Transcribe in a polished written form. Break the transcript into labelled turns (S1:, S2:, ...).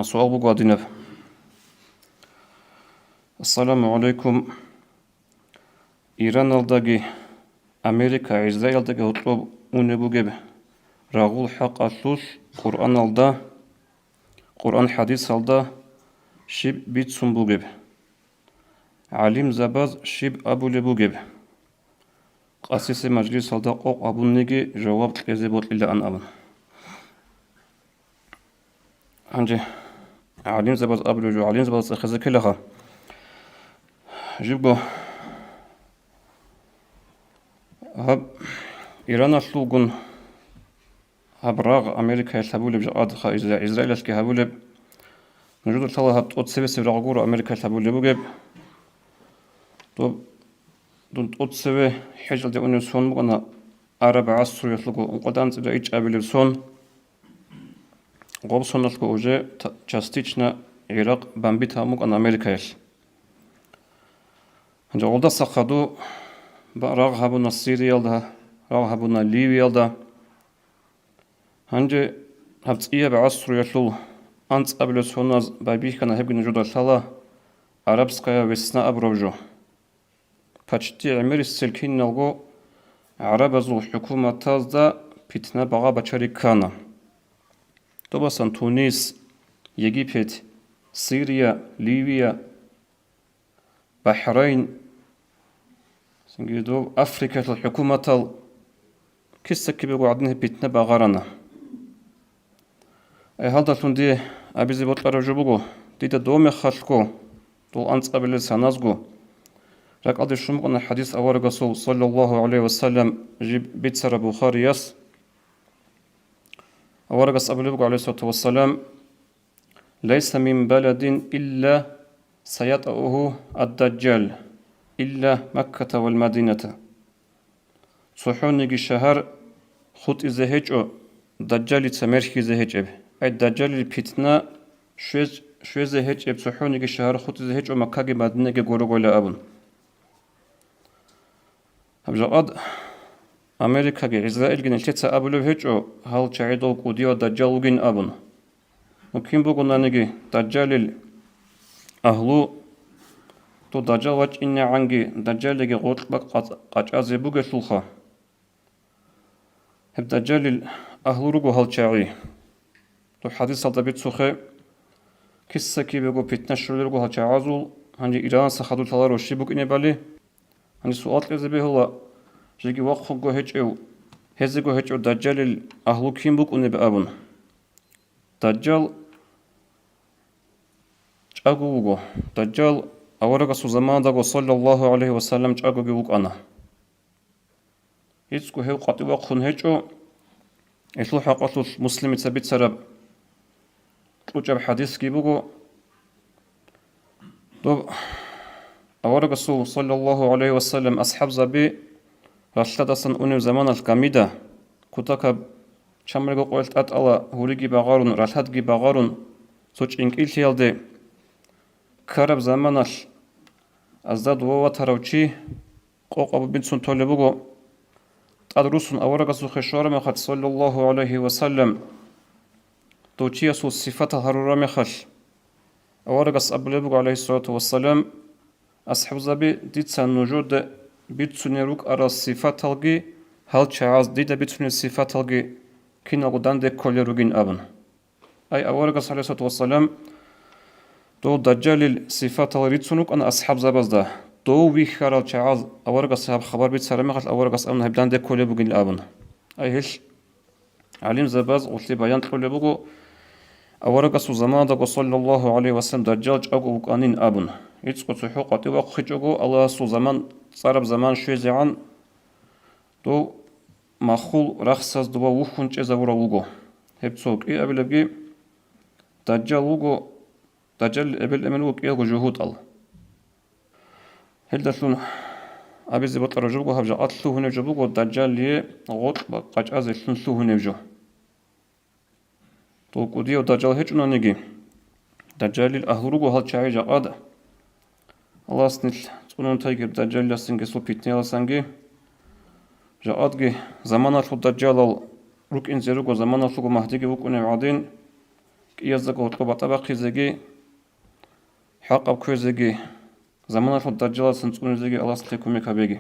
S1: سؤال بقى. السلام عليكم. إيران الدقي أمريكا إسرائيل الدقي هطلب ونبوجب راغول حق أسوس قرآن الدا قرآن حديث الدا شيب بيت سنبوجب عليم زباز شيب أبو لبوجب قاسيس مجلس الدا قوق أبو نيجي جواب كذبوت إلا أن أبن عندي عليم زباز أبو لجو عليم زباز خزك لها جيبو هب إيران أسلوغن هب راغ أمريكا يسحبوا بجقاد خا إسرائيل أسكي هبوا نجود الصلاة هب تقط سبي سبي راغور أمريكا يسحبوا بوجب دون تقط سبي حجل دي أنو سون بقنا عرب عصر يسلقوا قدان سبي إيش أبي سون غوب سون نسلقوا أوجي частично عراق بامبيتها مقنا أمريكا يس هنجا غولدا ساقادو راغ هبونا سوريا دا راغ هبونا ليبيا دا هنجا هبت إيه بعصر يسلو أنت قبل سوناز بابيح كان هبقى نجود الصلاة عربسكايا وسنا أبروجو почти عمر السلكين نلقو عرب زو حكومة تازدا بيتنا بغا بچاري كانا طبعا تونس يجيبت سوريا ليبيا بحرين سنجدو أفريقيا الحكومة كيسا كبيرو عدنه بيتنا بغارانا أي هذا تندي أبيزي بطلع رجبوغو ديدا دومي خالكو دول أنت قبل سنازغو لك أدي شمقنا حديث أول رسول صلى الله عليه وسلم جيب بيتسر بخاري يس أول رسول عليه الصلاة والسلام ليس من بلد إلا سيطأه الدجال إلا مكة والمدينة صحوني شهر خط إزهجو دجال تمرخي زهجب أي دجال الفتنة شوي زهجب صحوني شهر خط إزهجو مكة مدينة غورو ولا أبن أبجاد أمريكا إسرائيل جن التسا أبلو هجو هل تعيدو قديو دجال جن أبن ممكن بقولنا نجي دجال أهلو تو دجال وجه إن عنجي دجال جي غوت بق قاجازي بوجه سلخا هب دجال أهلو رجو هل تعي تو حديث هذا بيت سخة كيسة كي بيجو بيتنا شغل رجو هل تعازول هنجي إيران سخدو تلارو شيبوك إني بالي هني سؤال كذا به هو جيجي وقت جو هجو هزجو هجو دجال أهلو كيم بوك أني بأبن دجال جاغو دجال أورق زمان دغو صلى الله عليه وسلم جاغو بوك أنا هيتسكو هيو قطي وقت هجو إسلو حقوق مسلم تثبت سرب وجب حديث كيبوغو طب أورق صلى الله عليه وسلم أصحاب زبي رشدسن أنو زمان الكاميدا كتاكب شمرغو قولت أتألا هوريجي بغارون رشدجي بغارون سوچ إنكيل تيالدي كارب زمانش أزداد وواتروچي قوق أبو بنتسون تولبوغو تدرسون أورق خشوار مخد صلى الله عليه وسلم توچي سو صفات هرورا مخش أورق أبو عليه الصلاة والسلام أصحاب زبي ديتسان نجود بيتسونيروك أرى الصفات الغي هل چاز ديدا بيتسوني الصفات الغي كين أغدان دي كوليروغين أبن أي أورق عليه الصلاة والسلام دو دجال الصفات الريتسونوك أنا أصحاب زبازدا دو ويخارل چاز أورق أصحاب خبر بيت سرمخل أورق أصحاب هبدان دي كوليروغين الأبن أي هش عليم زباز وثي بيان كوليروغو أورق زمان دغو صلى الله عليه وسلم دجال أغو قانين أبن يتسقط حقوقي وخجوغو الله سو زمان صارب زمان شوي زعان دو مخول رخصز دو وخون چزاورا وغو هبسوك إي أبلغي دجال وغو دجال أبل أمنوك إيغو جهود ال هل دسلون أبيزي بطر جوغو هبجا أتلو هنو جبوغو دجال ليه غوط قاج أزي سنسو هنو جو تو قديو دجال هجونا نيجي دجال الأهلوغو هل چاي جاقاد الله سنل تقولون تايجر دجال لسنجي سو بيتني لسنجي جاءتجي زمان الدجال روك إن زيروكو زمان الشوكو مهديجي وكوني بعدين كيزكو طلبة طبقي زيجي حق أبكي زيجي زمان الدجال سنتكون زيجي الله سليكم يكابيجي